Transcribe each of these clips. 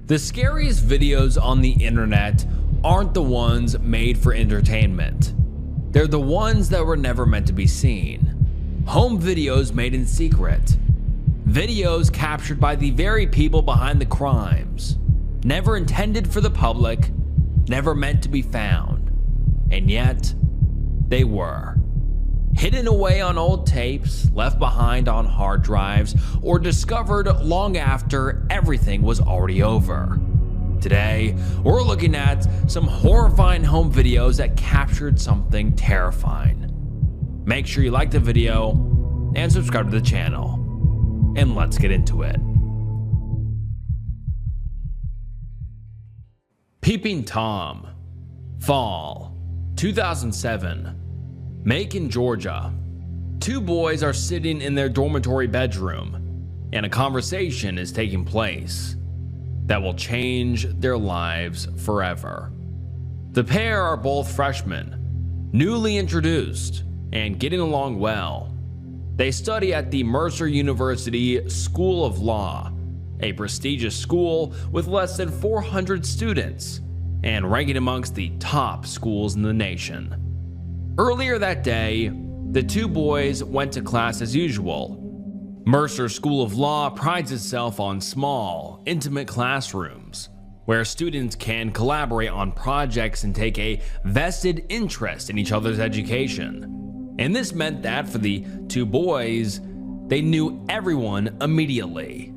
The scariest videos on the internet aren't the ones made for entertainment. They're the ones that were never meant to be seen. Home videos made in secret. Videos captured by the very people behind the crimes. Never intended for the public, never meant to be found. And yet, they were. Hidden away on old tapes, left behind on hard drives, or discovered long after everything was already over. Today, we're looking at some horrifying home videos that captured something terrifying. Make sure you like the video and subscribe to the channel. And let's get into it. Peeping Tom, Fall, 2007. Macon, Georgia. Two boys are sitting in their dormitory bedroom, and a conversation is taking place that will change their lives forever. The pair are both freshmen, newly introduced, and getting along well. They study at the Mercer University School of Law, a prestigious school with less than 400 students, and ranking amongst the top schools in the nation. Earlier that day, the two boys went to class as usual. Mercer School of Law prides itself on small, intimate classrooms, where students can collaborate on projects and take a vested interest in each other's education. And this meant that for the two boys, they knew everyone immediately.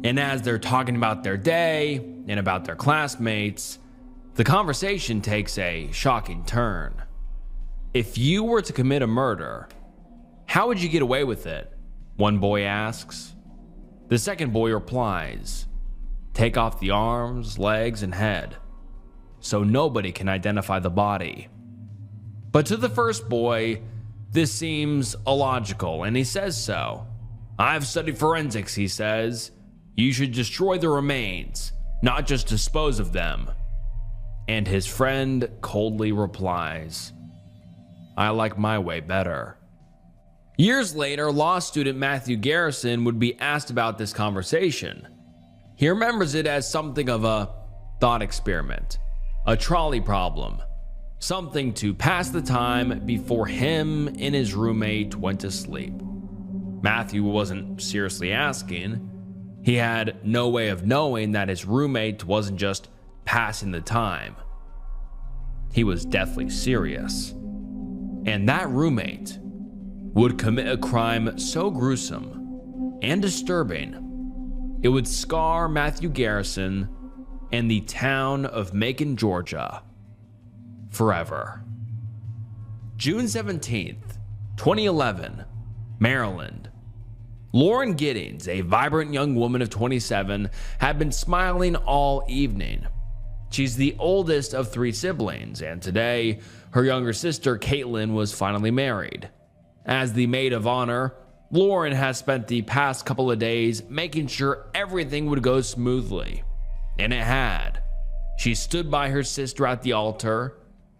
And as they're talking about their day and about their classmates, the conversation takes a shocking turn. If you were to commit a murder, how would you get away with it? One boy asks. The second boy replies, take off the arms, legs, and head, so nobody can identify the body. But to the first boy, this seems illogical, and he says so. I've studied forensics, he says. You should destroy the remains, not just dispose of them. And his friend coldly replies, I like my way better. Years later, law student Matthew Garrison would be asked about this conversation. He remembers it as something of a thought experiment, a trolley problem, something to pass the time before him and his roommate went to sleep. Matthew wasn't seriously asking. He had no way of knowing that his roommate wasn't just passing the time. He was deathly serious. And that roommate would commit a crime so gruesome and disturbing, it would scar Matthew Garrison and the town of Macon, Georgia, forever. June 17th, 2011, Maryland. Lauren Giddings, a vibrant young woman of 27, had been smiling all evening. She's the oldest of three siblings, and today, her younger sister Caitlin was finally married. As the maid of honor, Lauren has spent the past couple of days making sure everything would go smoothly. And it had. She stood by her sister at the altar.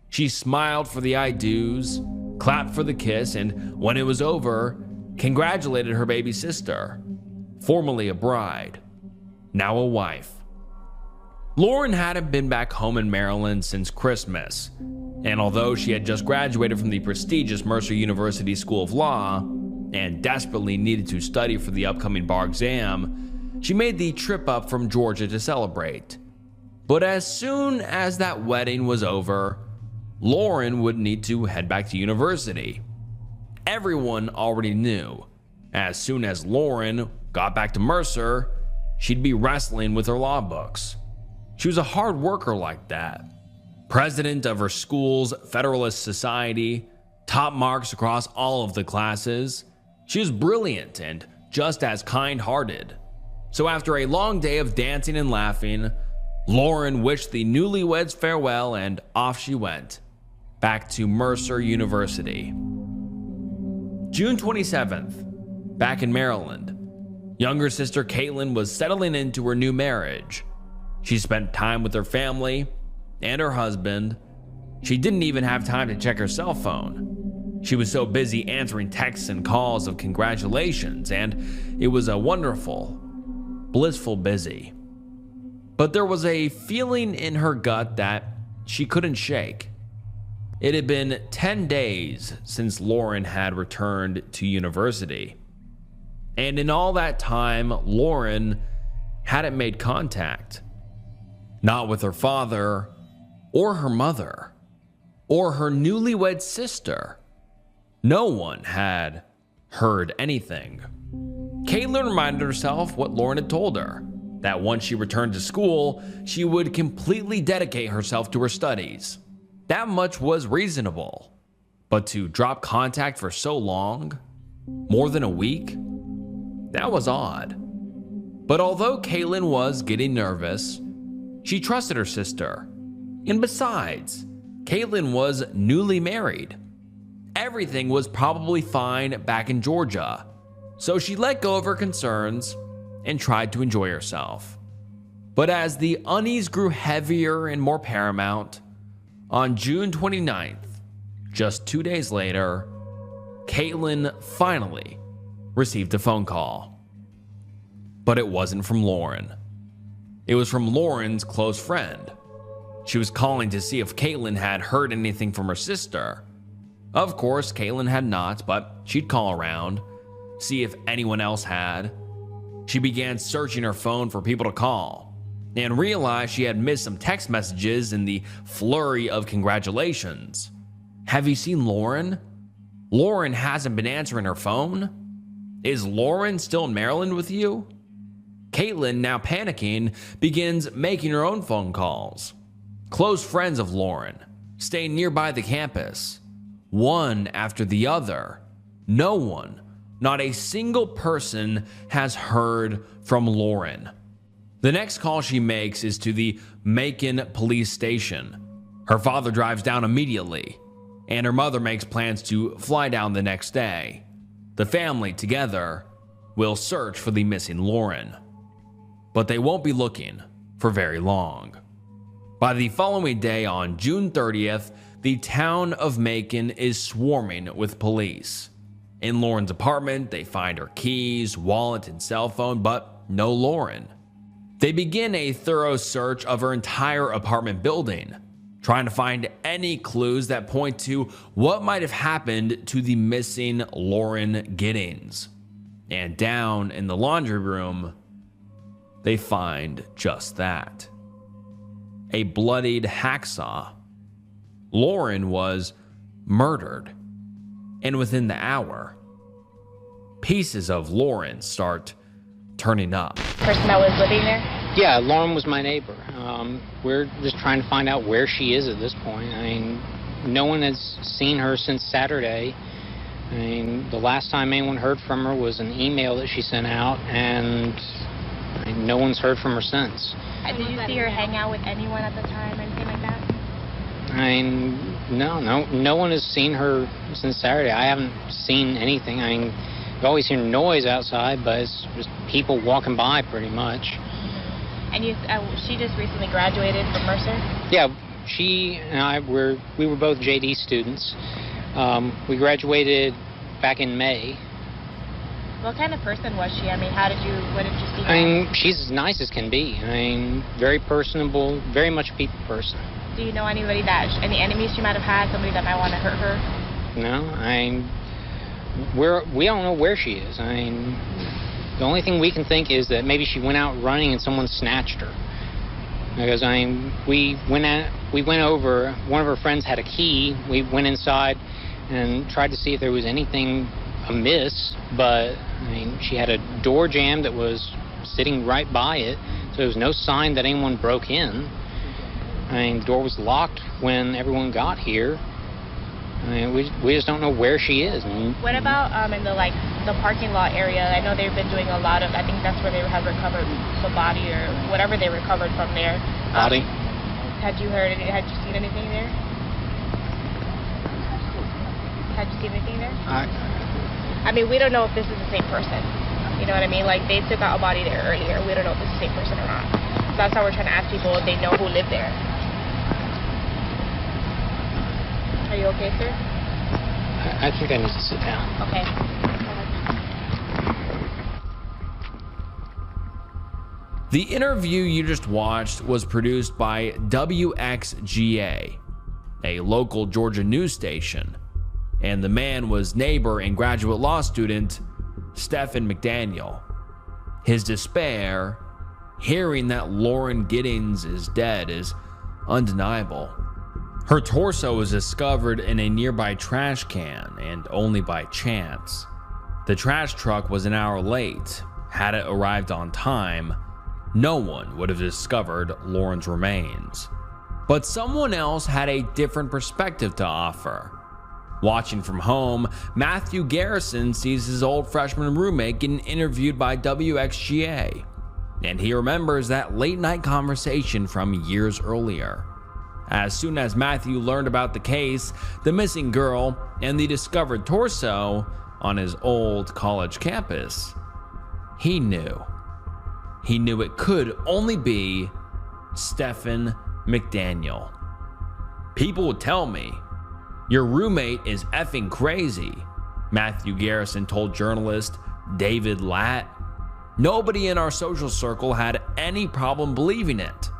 She smiled for the I do's, clapped for the kiss, and when it was over, congratulated her baby sister, formerly a bride, now a wife. Lauren hadn't been back home in Maryland since Christmas, and although she had just graduated from the prestigious Mercer University School of Law and desperately needed to study for the upcoming bar exam, she made the trip up from Georgia to celebrate. But as soon as that wedding was over, Lauren would need to head back to university. Everyone already knew, as soon as Lauren got back to Mercer, she'd be wrestling with her law books. She was a hard worker like that. President of her school's Federalist Society, top marks across all of the classes. She was brilliant and just as kind-hearted. So after a long day of dancing and laughing, Lauren wished the newlyweds farewell and off she went, back to Mercer University. June 27th, back in Maryland. Younger sister Caitlin was settling into her new marriage. She spent time with her family and her husband. She didn't even have time to check her cell phone. She was so busy answering texts and calls of congratulations, and it was a wonderful, blissful busy. But there was a feeling in her gut that she couldn't shake. It had been 10 days since Lauren had returned to university. And in all that time, Lauren hadn't made contact. Not with her father, or her mother, or her newlywed sister. No one had heard anything. Caitlin reminded herself what Lauren had told her, that once she returned to school, she would completely dedicate herself to her studies. That much was reasonable. But to drop contact for so long, more than a week, that was odd. But although Caitlin was getting nervous, she trusted her sister. And besides, Caitlin was newly married. Everything was probably fine back in Georgia, so she let go of her concerns and tried to enjoy herself. But as the unease grew heavier and more paramount, on June 29th, just 2 days later, Caitlin finally received a phone call. But it wasn't from Lauren. It was from Lauren's close friend. She was calling to see if Caitlin had heard anything from her sister. Of course, Caitlin had not, but she'd call around, see if anyone else had. She began searching her phone for people to call, and realized she had missed some text messages in the flurry of congratulations. Have you seen Lauren? Lauren hasn't been answering her phone? Is Lauren still in Maryland with you? Caitlin, now panicking, begins making her own phone calls. Close friends of Lauren, staying nearby the campus. One after the other. No one, not a single person, has heard from Lauren. The next call she makes is to the Macon police station. Her father drives down immediately, and her mother makes plans to fly down the next day. The family, together, will search for the missing Lauren. But they won't be looking for very long. By the following day, on June 30th, the town of Macon is swarming with police. In Lauren's apartment, they find her keys, wallet, and cell phone, but no Lauren. They begin a thorough search of her entire apartment building, trying to find any clues that point to what might have happened to the missing Lauren Giddings. And down in the laundry room, they find just that. A bloodied hacksaw. Lauren was murdered. And within the hour, pieces of Lauren start turning up. Person that was living there? Yeah, Lauren was my neighbor. We're just trying to find out where she is at this point. I mean, no one has seen her since Saturday. I mean, the last time anyone heard from her was an email that she sent out, and no one's heard from her since. Did you see her hang out with anyone at the time or anything like that? I mean, no one has seen her since Saturday. I haven't seen anything. I mean, you always hear noise outside, but it's just people walking by pretty much. And she just recently graduated from Mercer? Yeah, she and I were both JD students. We graduated back in May. What kind of person was she? I mean, what did you see her? I mean, she's as nice as can be. I mean, very personable, very much a people person. Do you know anybody any enemies she might have had, somebody that might want to hurt her? No, we don't know where she is. I mean, the only thing we can think is that maybe she went out running and someone snatched her. Because we went over. One of her friends had a key. We went inside and tried to see if there was anything amiss, but I mean, she had a door jamb that was sitting right by it, so there was no sign that anyone broke in. I mean, the door was locked when everyone got here. I mean, we just don't know where she is. What about in the parking lot area? I know they've been doing a lot of. I think that's where they have recovered the body or whatever they recovered from there. Body. Had you seen anything there? Had you seen anything there? I mean, we don't know if this is the same person. You know what I mean? Like, they took out a body there earlier. We don't know if it's the same person or not. So that's how we're trying to ask people if they know who lived there. Are you okay, sir? I think I need to sit down. Okay. The interview you just watched was produced by WXGA, a local Georgia news station, and the man was neighbor and graduate law student Stephen McDaniel. His despair, hearing that Lauren Giddings is dead, is undeniable. Her torso was discovered in a nearby trash can, and only by chance. The trash truck was an hour late. Had it arrived on time, no one would have discovered Lauren's remains. But someone else had a different perspective to offer. Watching from home, Matthew Garrison sees his old freshman roommate getting interviewed by WXGA, and he remembers that late night conversation from years earlier. As soon as Matthew learned about the case, the missing girl, and the discovered torso on his old college campus, he knew. He knew it could only be Stephen McDaniel. People would tell me, "Your roommate is effing crazy," Matthew Garrison told journalist David Latt. Nobody in our social circle had any problem believing it.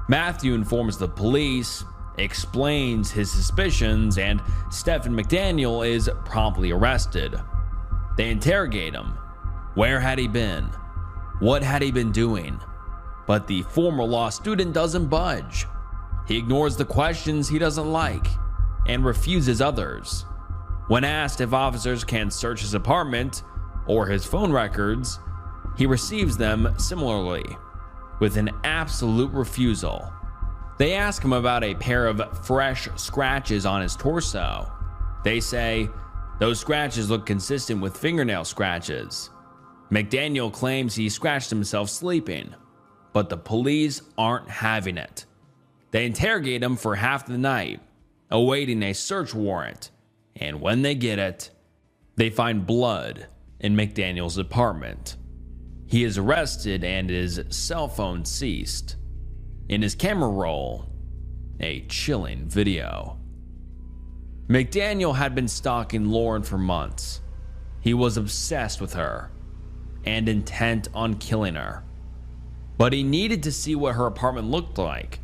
Matthew informs the police, explains his suspicions, and Stephen McDaniel is promptly arrested. They interrogate him. Where had he been? What had he been doing? But the former law student doesn't budge. He ignores the questions he doesn't like and refuses others. When asked if officers can search his apartment or his phone records, he receives them similarly, with an absolute refusal. They ask him about a pair of fresh scratches on his torso. They say, "Those scratches look consistent with fingernail scratches." McDaniel claims he scratched himself sleeping, but the police aren't having it. They interrogate him for half the night, awaiting a search warrant, and when they get it, they find blood in McDaniel's apartment. He is arrested and his cell phone seized. In his camera roll, a chilling video. McDaniel had been stalking Lauren for months. He was obsessed with her and intent on killing her. But he needed to see what her apartment looked like.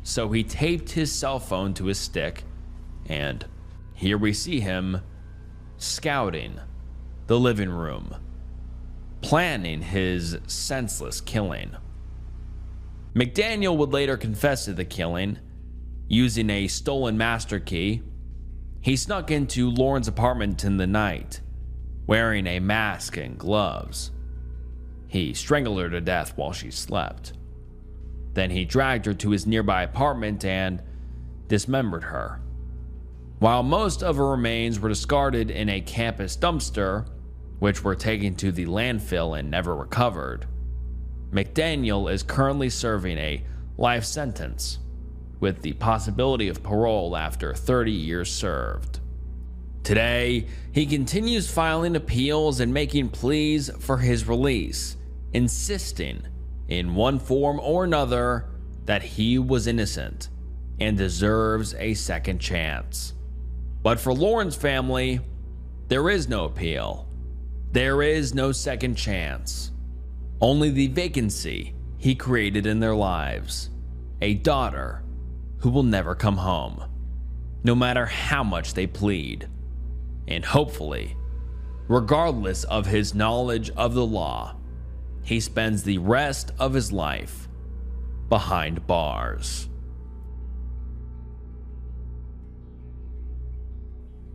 So he taped his cell phone to his stick, and here we see him scouting the living room, planning his senseless killing. McDaniel would later confess to the killing. Using a stolen master key, he snuck into Lauren's apartment in the night, wearing a mask and gloves. He strangled her to death while she slept. Then he dragged her to his nearby apartment and dismembered her. While most of her remains were discarded in a campus dumpster, which were taken to the landfill and never recovered, McDaniel is currently serving a life sentence, with the possibility of parole after 30 years served. Today, he continues filing appeals and making pleas for his release, insisting in one form or another that he was innocent and deserves a second chance. But for Lauren's family, there is no appeal. There is no second chance. Only the vacancy he created in their lives. A daughter who will never come home, no matter how much they plead. And hopefully, regardless of his knowledge of the law, he spends the rest of his life behind bars.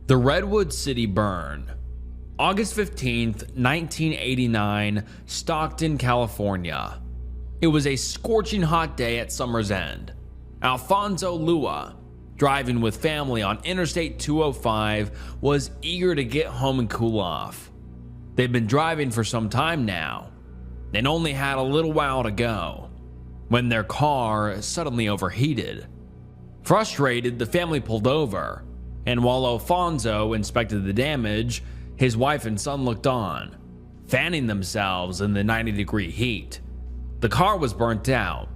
The Redwood City Burn. August 15th, 1989, Stockton, California. It was a scorching hot day at summer's end. Alfonso Lua, driving with family on Interstate 205, was eager to get home and cool off. They'd been driving for some time now, and only had a little while to go, when their car suddenly overheated. Frustrated, the family pulled over, and while Alfonso inspected the damage, his wife and son looked on, fanning themselves in the 90-degree heat. The car was burnt out.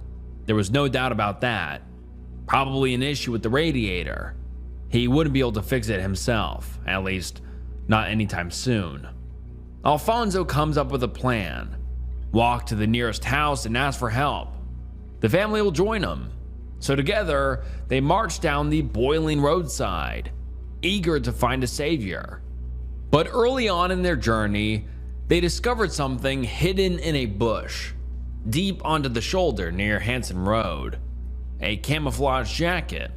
There was no doubt about that. Probably an issue with the radiator. He wouldn't be able to fix it himself, at least not anytime soon. Alfonso comes up with a plan. walk to the nearest house and ask for help. The family will join them. So together, they march down the boiling roadside, eager to find a savior. But early on in their journey, they discovered something hidden in a bush, deep onto the shoulder near Hanson Road. A camouflage jacket.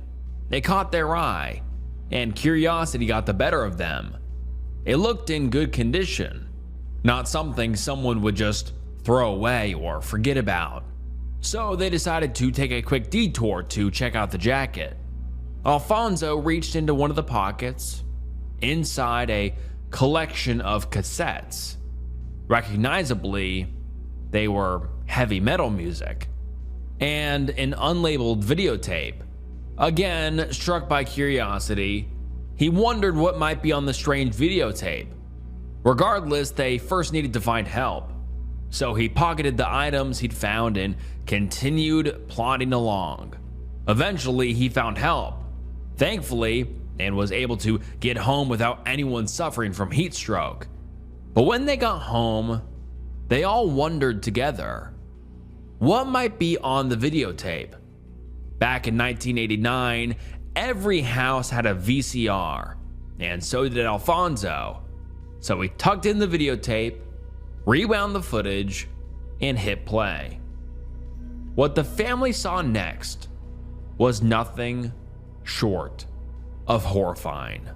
It caught their eye, and curiosity got the better of them. It looked in good condition, not something someone would just throw away or forget about. So they decided to take a quick detour to check out the jacket. Alfonso reached into one of the pockets. Inside, a collection of cassettes. Recognizably, they were heavy metal music. And an unlabeled videotape. Again, struck by curiosity, he wondered what might be on the strange videotape. Regardless, they first needed to find help. So he pocketed the items he'd found and continued plodding along. Eventually, he found help, thankfully, and was able to get home without anyone suffering from heat stroke. But when they got home, they all wondered together, what might be on the videotape? Back in 1989, every house had a VCR, and so did Alfonso. So he tucked in the videotape, rewound the footage, and hit play. What the family saw next was nothing short of horrifying.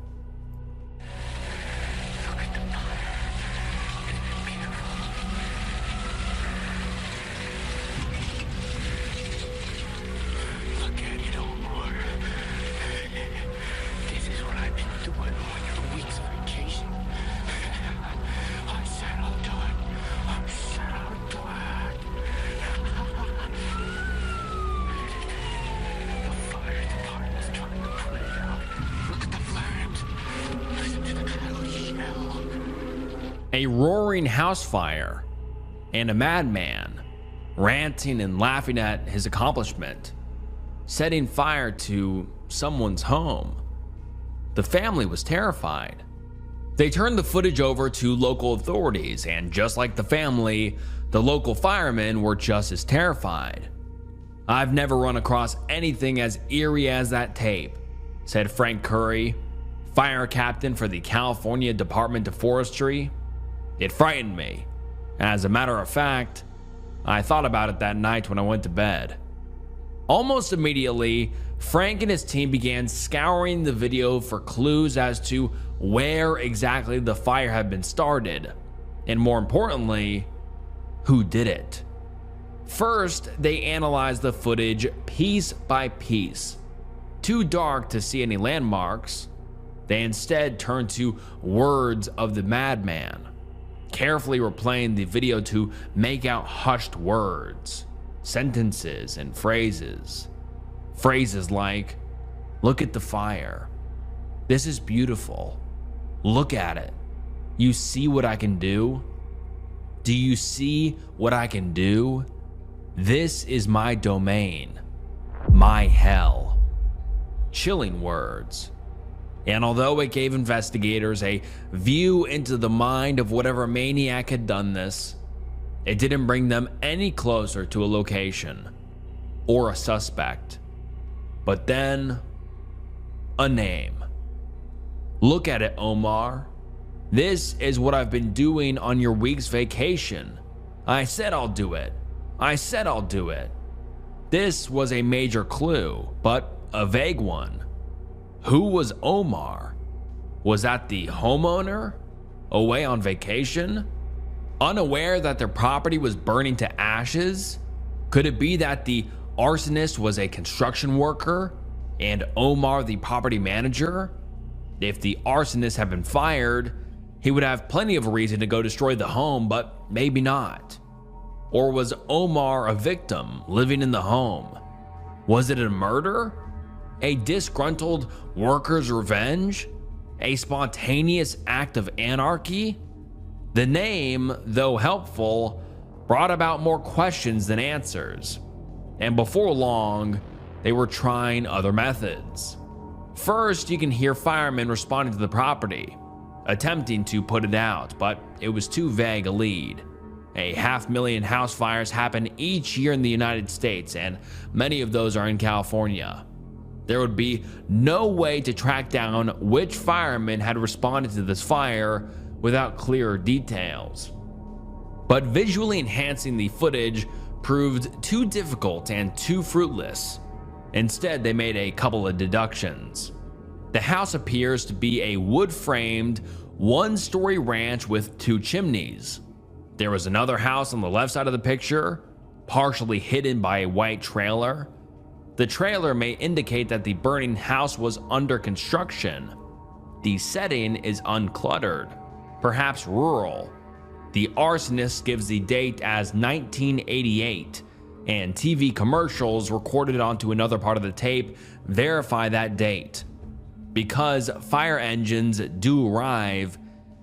A roaring house fire, and a madman ranting and laughing at his accomplishment, setting fire to someone's home. The family was terrified. They turned the footage over to local authorities, and just like the family, the local firemen were just as terrified. "I've never run across anything as eerie as that tape," said Frank Curry, fire captain for the California Department of Forestry. "It frightened me. As a matter of fact, I thought about it that night when I went to bed." Almost immediately, Frank and his team began scouring the video for clues as to where exactly the fire had been started, and more importantly, who did it. First, they analyzed the footage piece by piece. Too dark to see any landmarks, they instead turned to words of the madman, carefully replaying the video to make out hushed words, sentences, and phrases. Phrases like, "Look at the fire. This is beautiful. Look at it. You see what I can do? Do you see what I can do? This is my domain, my hell." Chilling words. And although it gave investigators a view into the mind of whatever maniac had done this, it didn't bring them any closer to a location or a suspect. But then, a name. "Look at it, Omar. This is what I've been doing on your week's vacation. I said I'll do it. I said I'll do it." This was a major clue, but a vague one. Who was Omar? Was that the homeowner? Away on vacation? Unaware that their property was burning to ashes? Could it be that the arsonist was a construction worker and Omar the property manager? If the arsonist had been fired, he would have plenty of reason to go destroy the home, but maybe not. Or was Omar a victim living in the home? Was it a murder? A disgruntled worker's revenge? A spontaneous act of anarchy? The name, though helpful, brought about more questions than answers. And before long, they were trying other methods. First, you can hear firemen responding to the property, attempting to put it out, but it was too vague a lead. 500,000 house fires happen each year in the United States, and many of those are in California. There would be no way to track down which firemen had responded to this fire without clearer details. But visually enhancing the footage proved too difficult and too fruitless. Instead, they made a couple of deductions. The house appears to be a wood-framed, one-story ranch with 2 chimneys. There was another house on the left side of the picture, partially hidden by a white trailer. The trailer may indicate that the burning house was under construction. The setting is uncluttered, perhaps rural. The arsonist gives the date as 1988, and TV commercials recorded onto another part of the tape verify that date. Because fire engines do arrive,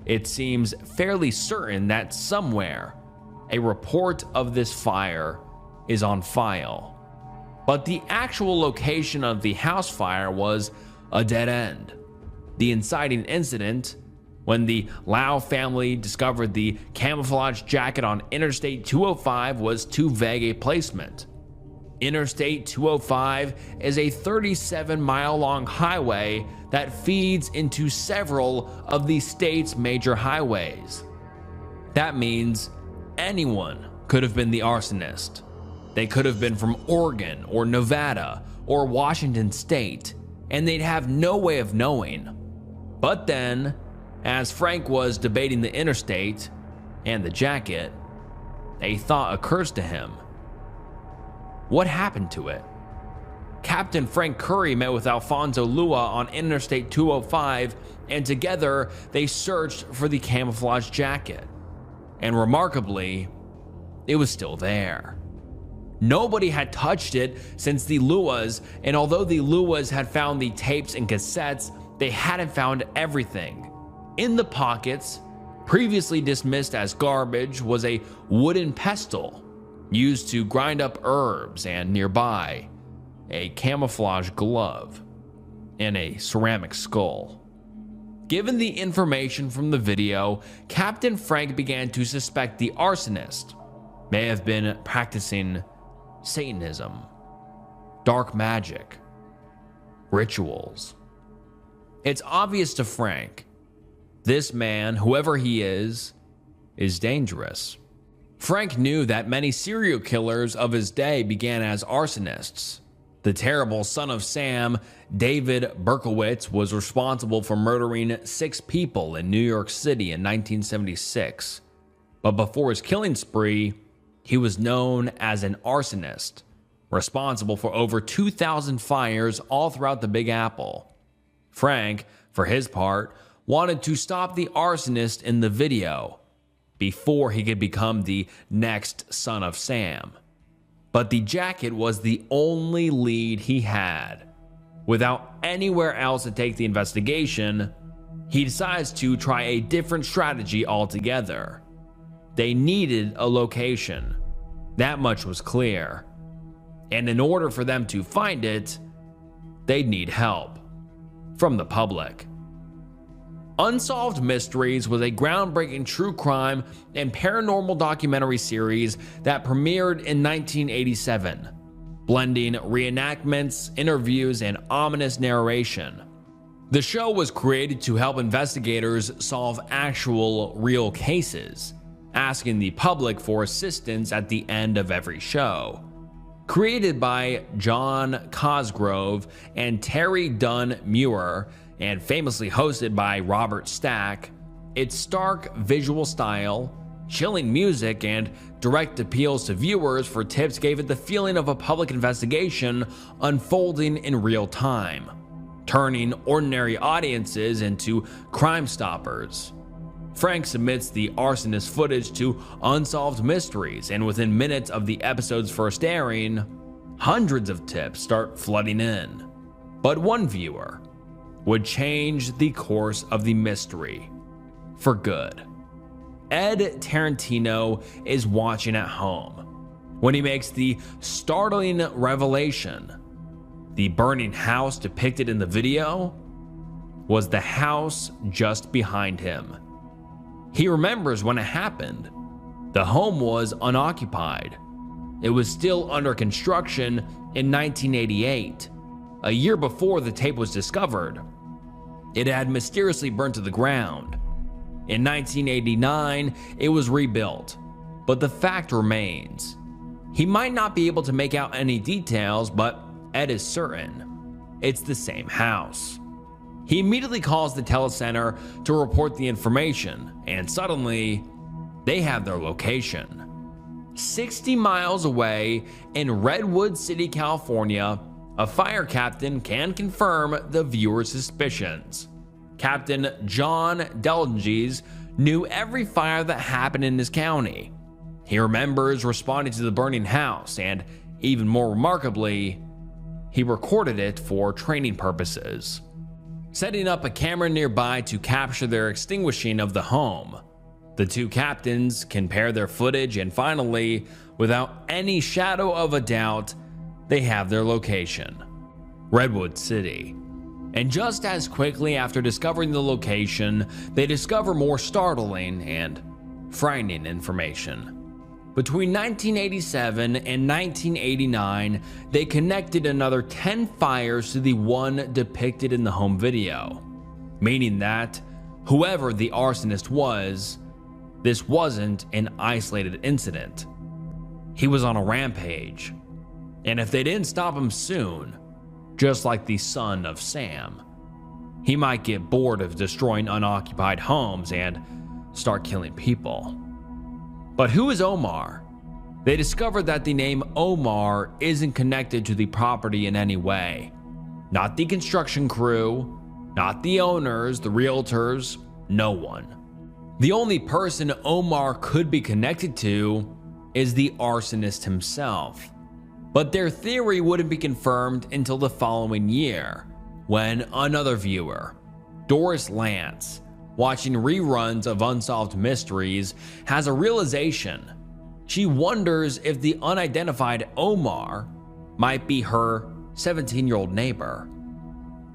it seems fairly certain that somewhere a report of this fire is on file. But the actual location of the house fire was a dead end. The inciting incident, when the Lau family discovered the camouflage jacket on Interstate 205, was too vague a placement. Interstate 205 is a 37-mile-long highway that feeds into several of the state's major highways. That means anyone could have been the arsonist. They could have been from Oregon or Nevada or Washington State, and they'd have no way of knowing. But then, as Frank was debating the interstate and the jacket, a thought occurs to him. What happened to it? Captain Frank Curry met with Alfonso Lua on Interstate 205, and together they searched for the camouflage jacket. And remarkably, it was still there. Nobody had touched it since the Luas, and although the Luas had found the tapes and cassettes, they hadn't found everything. In the pockets, previously dismissed as garbage, was a wooden pestle used to grind up herbs, and nearby, a camouflage glove and a ceramic skull. Given the information from the video, Captain Frank began to suspect the arsonist may have been practicing Satanism, dark magic, rituals. It's obvious to Frank, this man, whoever he is dangerous. Frank knew that many serial killers of his day began as arsonists. The terrible son of Sam, David Berkowitz, was responsible for murdering 6 people in New York City in 1976. But before his killing spree, he was known as an arsonist, responsible for over 2,000 fires all throughout the Big Apple. Frank, for his part, wanted to stop the arsonist in the video before he could become the next son of Sam. But the jacket was the only lead he had. Without anywhere else to take the investigation, he decides to try a different strategy altogether. They needed a location. That much was clear. And in order for them to find it, they'd need help from the public. Unsolved Mysteries was a groundbreaking true crime and paranormal documentary series that premiered in 1987, blending reenactments, interviews, and ominous narration. The show was created to help investigators solve actual, real cases, asking the public for assistance at the end of every show. Created by John Cosgrove and Terry Dunn Muir, and famously hosted by Robert Stack, its stark visual style, chilling music, and direct appeals to viewers for tips gave it the feeling of a public investigation unfolding in real time, turning ordinary audiences into crime stoppers. Frank submits the arsonist footage to Unsolved Mysteries, and within minutes of the episode's first airing, hundreds of tips start flooding in. But one viewer would change the course of the mystery for good. Ed Tarantino is watching at home when he makes the startling revelation. The burning house depicted in the video was the house just behind him. He remembers when it happened. The home was unoccupied. It was still under construction in 1988, a year before the tape was discovered. It had mysteriously burned to the ground. In 1989, it was rebuilt, but the fact remains. He might not be able to make out any details, but Ed is certain it's the same house. He immediately calls the telecenter to report the information, and suddenly, they have their location. 60 miles away in Redwood City, California, a fire captain can confirm the viewer's suspicions. Captain John Delgenges knew every fire that happened in his county. He remembers responding to the burning house, and even more remarkably, he recorded it for training purposes. Setting up a camera nearby to capture their extinguishing of the home, the two captains compare their footage, and finally, without any shadow of a doubt, they have their location: Redwood City. And just as quickly after discovering the location, they discover more startling and frightening information. Between 1987 and 1989, they connected another 10 fires to the one depicted in the home video, meaning that whoever the arsonist was, this wasn't an isolated incident. He was on a rampage, and if they didn't stop him soon, just like the son of Sam, he might get bored of destroying unoccupied homes and start killing people. But who is Omar? They discovered that the name Omar isn't connected to the property in any way. Not the construction crew, not the owners, the realtors, no one. The only person Omar could be connected to is the arsonist himself. But their theory wouldn't be confirmed until the following year, when another viewer, Doris Lance, watching reruns of Unsolved Mysteries, has a realization. She wonders if the unidentified Omar might be her 17-year-old neighbor.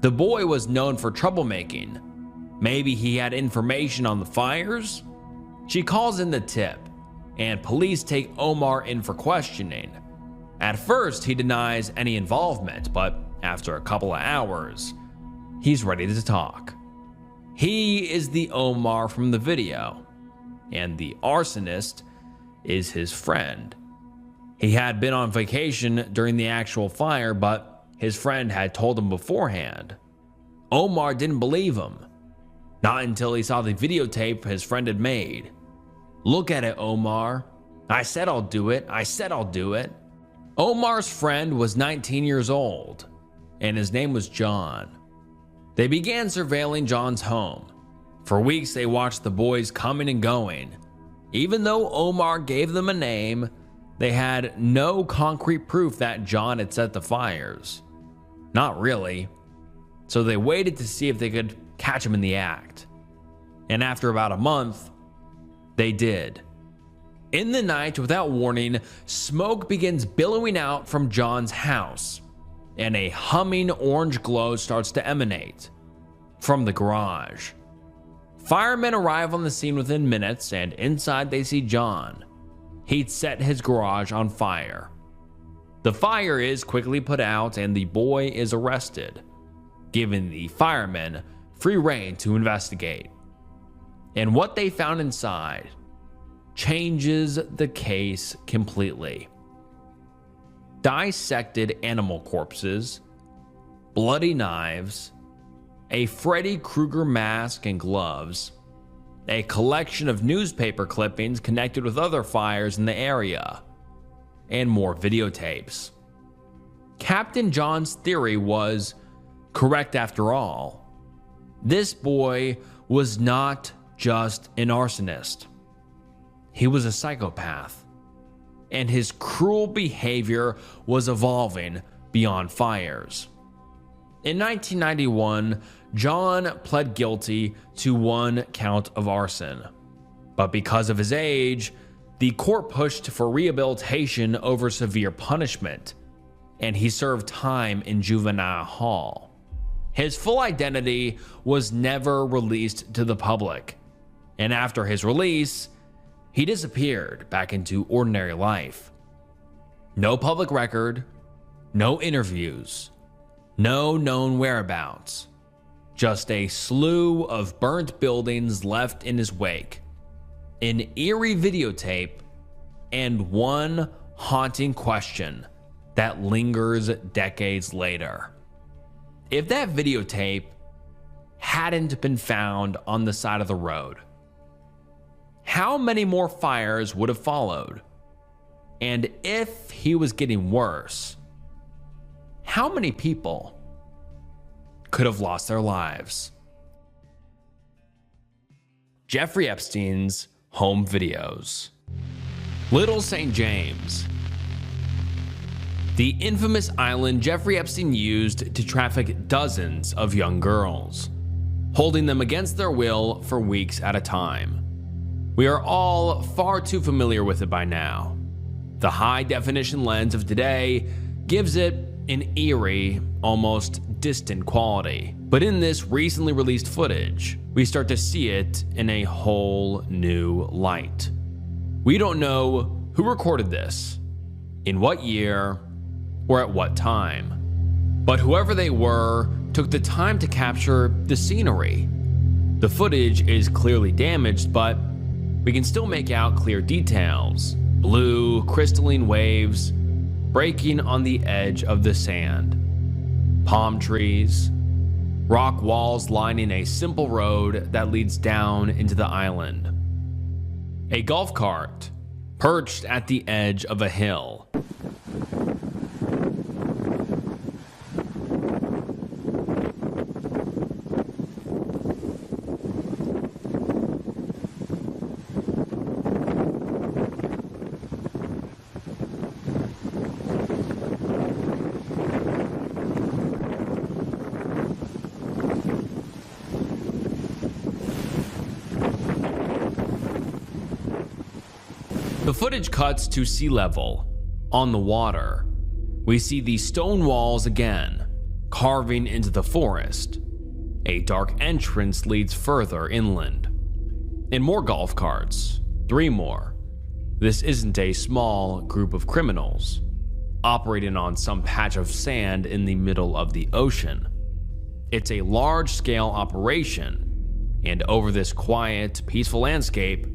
The boy was known for troublemaking. Maybe he had information on the fires? She calls in the tip, and police take Omar in for questioning. At first, he denies any involvement, but after a couple of hours, he's ready to talk. He is the Omar from the video, and the arsonist is his friend. He had been on vacation during the actual fire, but his friend had told him beforehand. Omar didn't believe him. Not until he saw the videotape his friend had made. "Look at it, Omar. I said I'll do it. I said I'll do it." Omar's friend was 19 years old, and his name was John. They began surveilling John's home. For weeks, they watched the boys coming and going. Even though Omar gave them a name, they had no concrete proof that John had set the fires. Not really. So they waited to see if they could catch him in the act. And after about a month, they did. In the night, without warning, smoke begins billowing out from John's house, and a humming orange glow starts to emanate from the garage. Firemen arrive on the scene within minutes, and inside they see John. He'd set his garage on fire. The fire is quickly put out, and the boy is arrested, giving the firemen free rein to investigate. And what they found inside changes the case completely. Dissected animal corpses, bloody knives, a Freddy Krueger mask and gloves, a collection of newspaper clippings connected with other fires in the area, and more videotapes. Captain John's theory was correct after all. This boy was not just an arsonist. He was a psychopath, and his cruel behavior was evolving beyond fires. In 1991, John pled guilty to 1 count of arson, but because of his age, the court pushed for rehabilitation over severe punishment, and he served time in juvenile hall. His full identity was never released to the public, and after his release, he disappeared back into ordinary life. No public record, no interviews, no known whereabouts, just a slew of burnt buildings left in his wake, an eerie videotape, and one haunting question that lingers decades later. If that videotape hadn't been found on the side of the road, how many more fires would have followed? And if he was getting worse, how many people could have lost their lives? Jeffrey Epstein's home videos. Little St. James. The infamous island Jeffrey Epstein used to traffic dozens of young girls, holding them against their will for weeks at a time. We are all far too familiar with it by now. The high-definition lens of today gives it an eerie, almost distant quality. But in this recently released footage, we start to see it in a whole new light. We don't know who recorded this, in what year, or at what time. But whoever they were took the time to capture the scenery. The footage is clearly damaged, but we can still make out clear details. Blue, crystalline waves breaking on the edge of the sand. Palm trees, rock walls lining a simple road that leads down into the island. A golf cart perched at the edge of a hill. The footage cuts to sea level. On the water, we see the stone walls again, carving into the forest. A dark entrance leads further inland. And more golf carts, 3 more. This isn't a small group of criminals, operating on some patch of sand in the middle of the ocean. It's a large-scale operation, and over this quiet, peaceful landscape,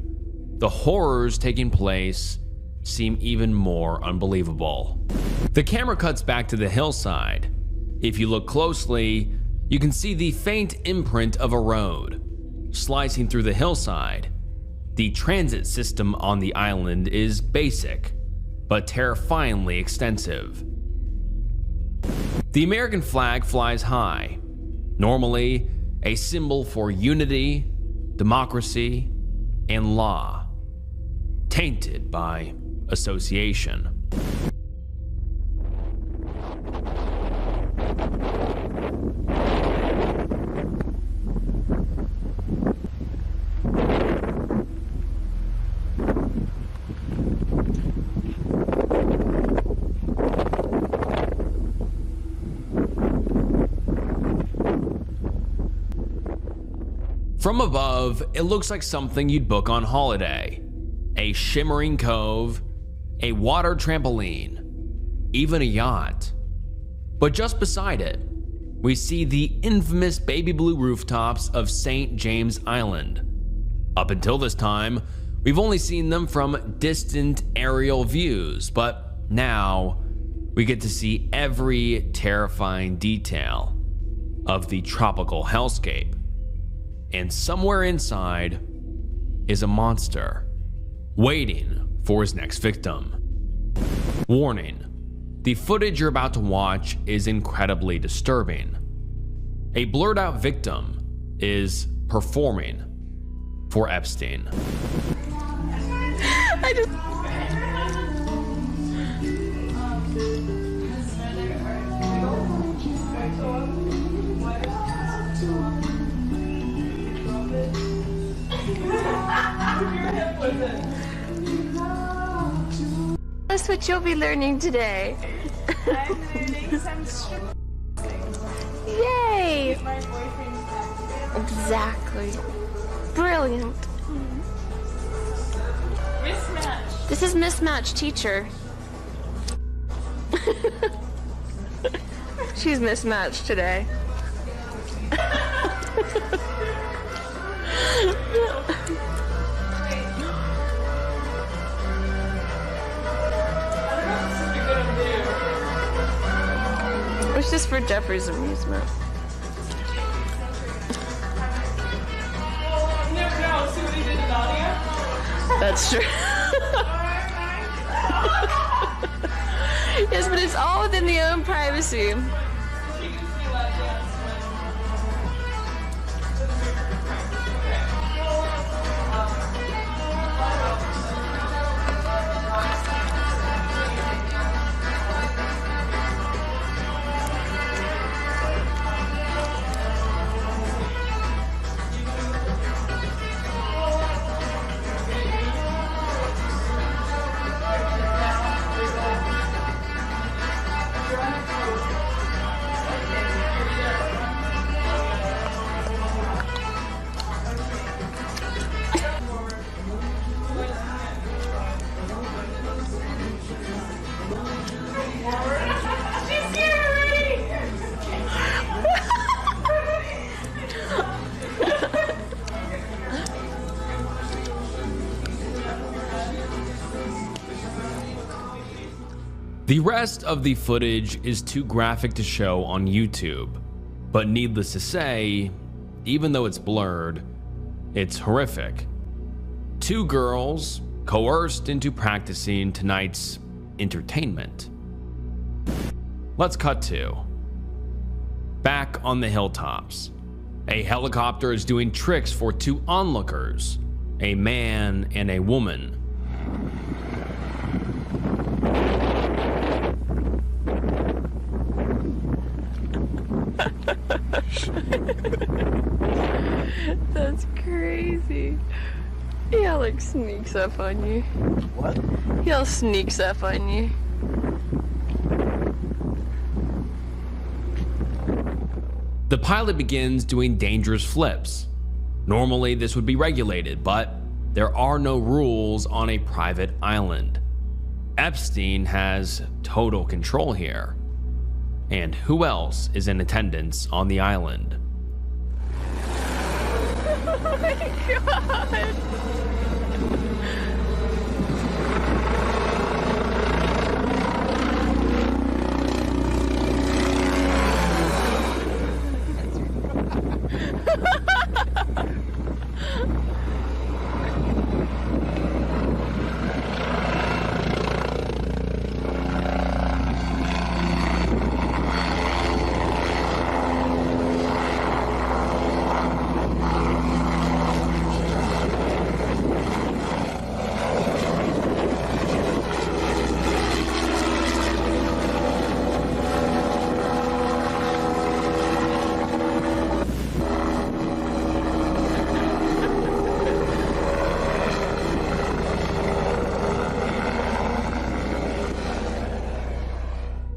the horrors taking place seem even more unbelievable. The camera cuts back to the hillside. If you look closely, you can see the faint imprint of a road slicing through the hillside. The transit system on the island is basic, but terrifyingly extensive. The American flag flies high, normally a symbol for unity, democracy, and law, tainted by association. From above, it looks like something you'd book on holiday. A shimmering cove, a water trampoline, even a yacht. But just beside it, we see the infamous baby blue rooftops of St. James Island. Up until this time, we've only seen them from distant aerial views, but now we get to see every terrifying detail of the tropical hellscape. And somewhere inside is a monster, waiting for his next victim. Warning, the footage you're about to watch is incredibly disturbing. A blurred out victim is performing for Epstein. That's what you'll be learning today. I'm learning some Yay! my boyfriend's back. Exactly. Brilliant. This is mismatched teacher. She's mismatched today. It's just for Jeffrey's amusement. You never know. See what he did in audio? That's true. Yes, but it's all within the own privacy. The rest of the footage is too graphic to show on YouTube, but needless to say, even though it's blurred, it's horrific. Two girls coerced into practicing tonight's entertainment. Let's cut to back on the hilltops. A helicopter is doing tricks for two onlookers, a man and a woman. That's crazy. He'll like sneaks up on you. What? He'll sneaks up on you. The pilot begins doing dangerous flips. Normally this would be regulated, but there are no rules on a private island. Epstein has total control here. And who else is in attendance on the island? Oh my god!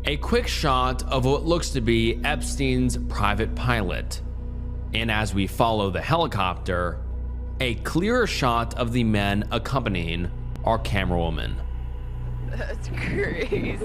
A quick shot of what looks to be Epstein's private pilot. And as we follow the helicopter, a clearer shot of the men accompanying our camerawoman. That's crazy.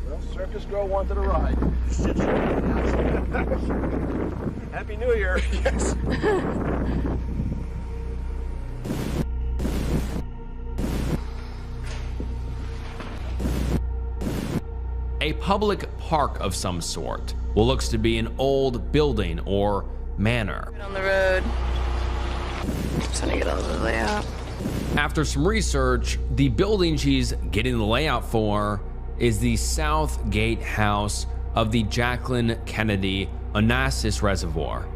Well, circus girl wanted a ride. Happy New Year. Yes. A public park of some sort. What looks to be an old building or manor. On the road. Just trying to get all the way out. After some research, the building she's getting the layout for is the South Gate House of the Jacqueline Kennedy Onassis Reservoir,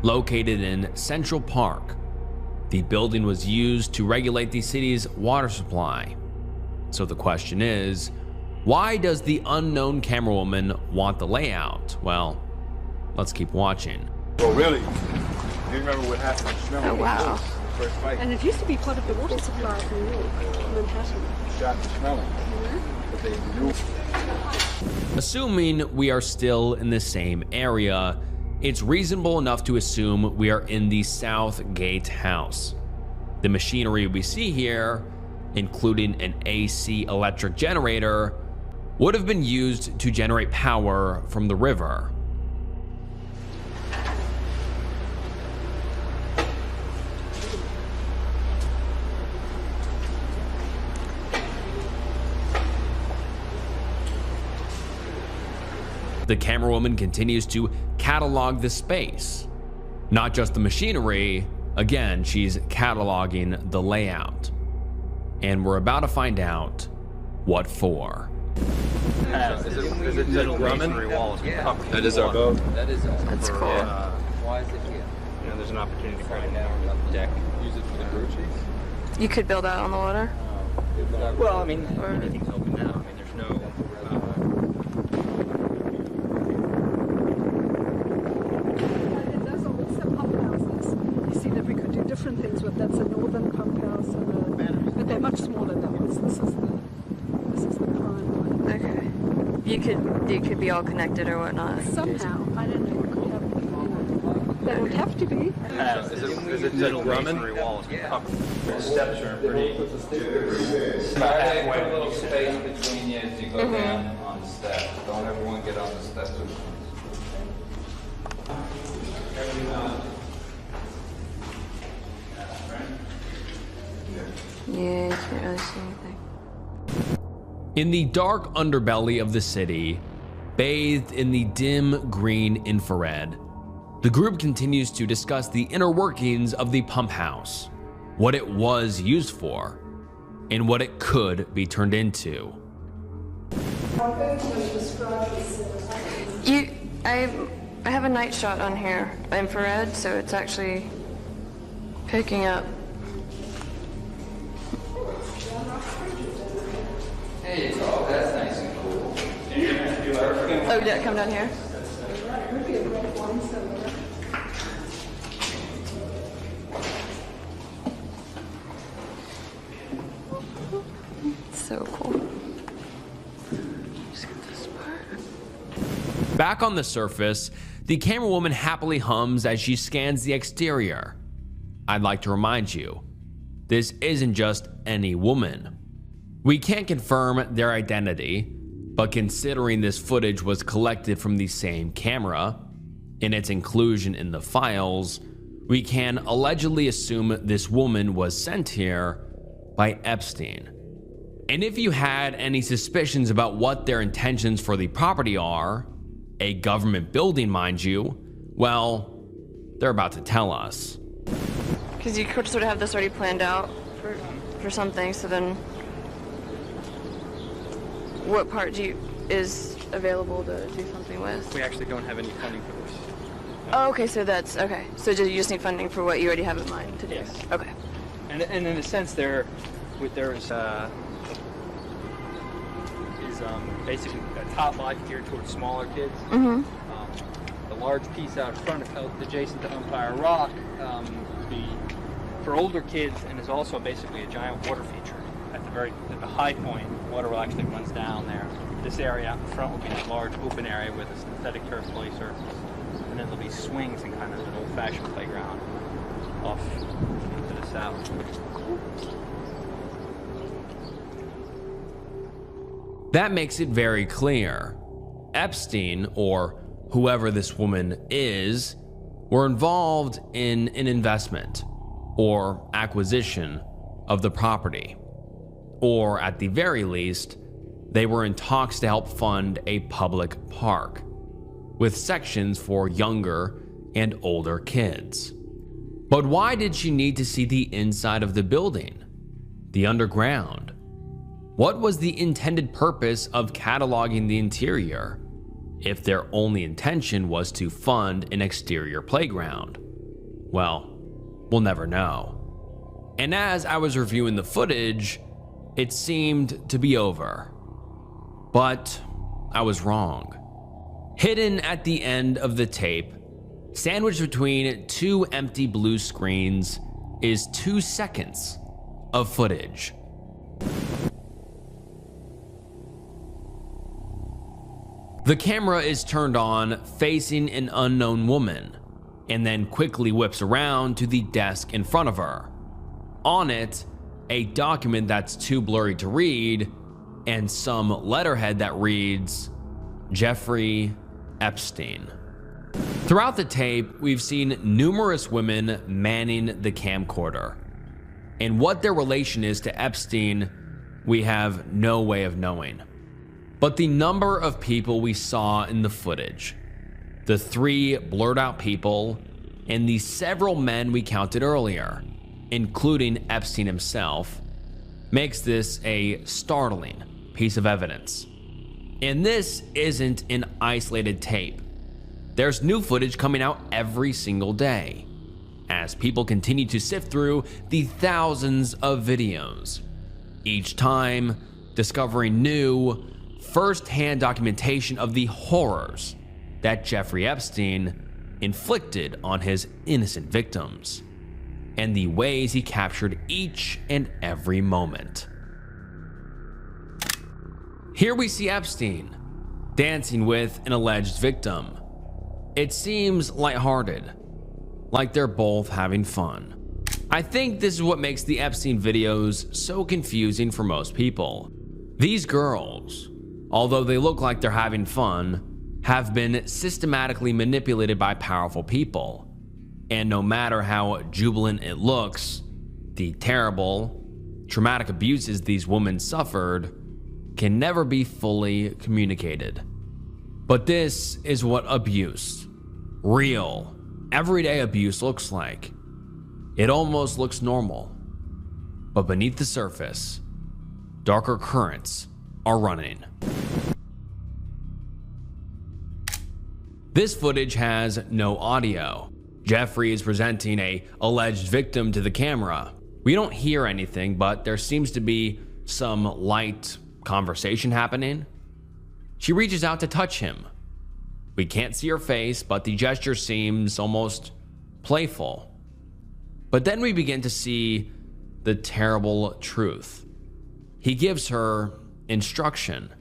located in Central Park. The building was used to regulate the city's water supply. So the question is, why does the unknown camerawoman want the layout? Well, let's keep watching. Oh, really? You remember what happened? Oh, wow. First fight. And it used to be part of the water supply of New York, Manhattan. Shot and smelling. But they knew. Assuming we are still in the same area, it's reasonable enough to assume we are in the South Gate House. The machinery we see here, including an AC electric generator, would have been used to generate power from the river. The camerawoman continues to catalog the space, not just the machinery. Again, she's cataloging the layout. And we're about to find out what for. Is it Grumman? Yeah. That is our boat. That is That's cool. why is it here? You know, there's an opportunity to find out about the deck. Use it for the crew chief. You could build out on the water? Well, I mean, Or- anything's open now. I mean, there's no. It does always have pump houses. You see that we could do different things with that's a northern pump house, but they're much smaller than ones. This is the prime one. Okay. You could be all connected or whatnot. Somehow, I don't know what could happen. You know. They would have to be. Is it Grumman? Yeah. The steps are pretty. About halfway, put a little space between you as you go down on the steps. Don't everyone get on the steps at once. Yeah, you can't really see anything. In the dark underbelly of the city, bathed in the dim green infrared, the group continues to discuss the inner workings of the pump house, what it was used for, and what it could be turned into. I have a night shot on here, infrared, so it's actually picking up. There you go. That's nice and cool. Oh, did it come down here? So cool. Just get this part. Back on the surface, the camerawoman happily hums as she scans the exterior. I'd like to remind you, this isn't just any woman. We can't confirm their identity, but considering this footage was collected from the same camera, and its inclusion in the files, we can allegedly assume this woman was sent here by Epstein. And if you had any suspicions about what their intentions for the property are, a government building, mind you, well, they're about to tell us. Because you could sort of have this already planned out for something, so then what part is available to do something with? We actually don't have any funding for this. Oh, okay, so that's, okay. So you just need funding for what you already have in mind to do? Yes. Okay. And in a sense, there is basically a top lot geared towards smaller kids. Mm-hmm. The large piece out front, adjacent to Umpire Rock, be for older kids, and is also basically a giant water feature. At the high point, water will actually runs down there. This area out in front will be a large open area with a synthetic turf play surface, and then there'll be swings and kind of an old-fashioned playground off to the south. That makes it very clear. Epstein, or whoever this woman is, were involved in an investment or acquisition of the property. Or at the very least, they were in talks to help fund a public park with sections for younger and older kids. But why did she need to see the inside of the building? The underground? What was the intended purpose of cataloging the interior, if their only intention was to fund an exterior playground? Well, we'll never know. And as I was reviewing the footage, it seemed to be over. But I was wrong. Hidden at the end of the tape, sandwiched between two empty blue screens, is 2 seconds of footage. The camera is turned on facing an unknown woman, and then quickly whips around to the desk in front of her. On it, a document that's too blurry to read, and some letterhead that reads, Jeffrey Epstein. Throughout the tape, we've seen numerous women manning the camcorder. And what their relation is to Epstein, we have no way of knowing. But the number of people we saw in the footage, the 3 blurred out people, and the several men we counted earlier, including Epstein himself, makes this a startling piece of evidence. And this isn't an isolated tape. There's new footage coming out every single day, as people continue to sift through the thousands of videos, each time discovering new, first-hand documentation of the horrors that Jeffrey Epstein inflicted on his innocent victims, and the ways he captured each and every moment. Here we see Epstein dancing with an alleged victim. It seems lighthearted, like they're both having fun. I think this is what makes the Epstein videos so confusing for most people. These girls, although they look like they're having fun, have been systematically manipulated by powerful people. And no matter how jubilant it looks, the terrible, traumatic abuses these women suffered can never be fully communicated. But this is what abuse, real, everyday abuse looks like. It almost looks normal, but beneath the surface, darker currents are running. This footage has no audio. Jeffrey is presenting an alleged victim to the camera. We don't hear anything, but there seems to be some light conversation happening. She reaches out to touch him. We can't see her face, but the gesture seems almost playful. But then we begin to see the terrible truth. He gives her instruction.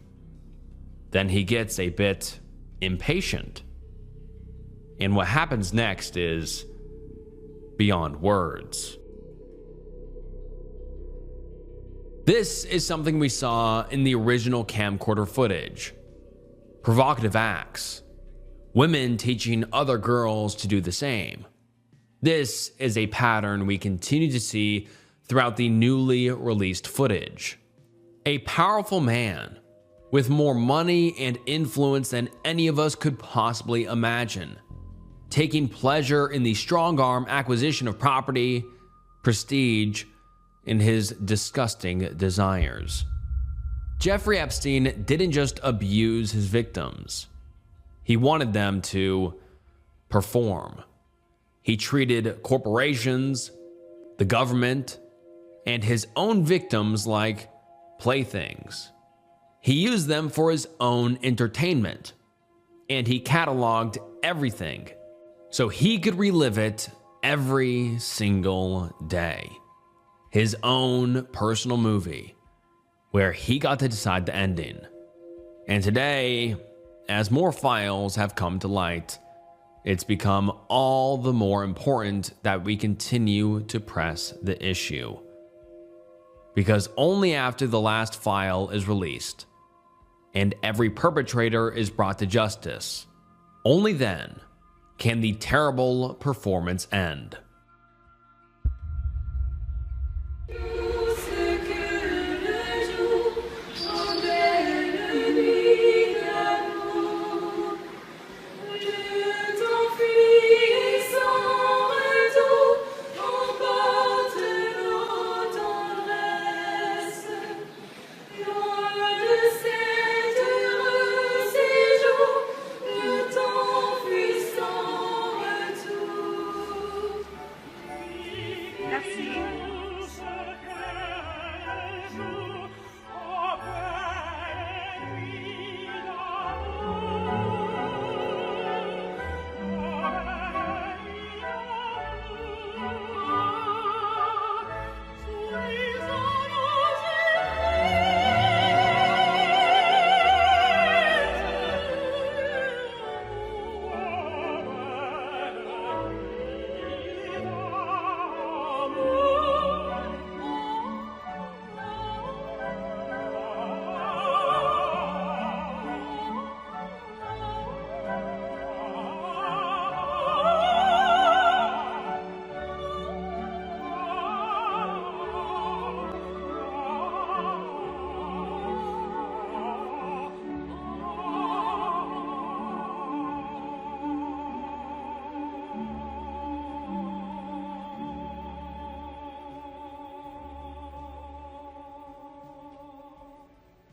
Then he gets a bit impatient. And what happens next is beyond words. This is something we saw in the original camcorder footage. Provocative acts. Women teaching other girls to do the same. This is a pattern we continue to see throughout the newly released footage. A powerful man with more money and influence than any of us could possibly imagine, taking pleasure in the strong-arm acquisition of property, prestige, and his disgusting desires. Jeffrey Epstein didn't just abuse his victims. He wanted them to perform. He treated corporations, the government, and his own victims like playthings. He used them for his own entertainment, and he cataloged everything so he could relive it every single day. His own personal movie, where he got to decide the ending. And today, as more files have come to light, it's become all the more important that we continue to press the issue. Because only after the last file is released, and every perpetrator is brought to justice, only then can the terrible performance end.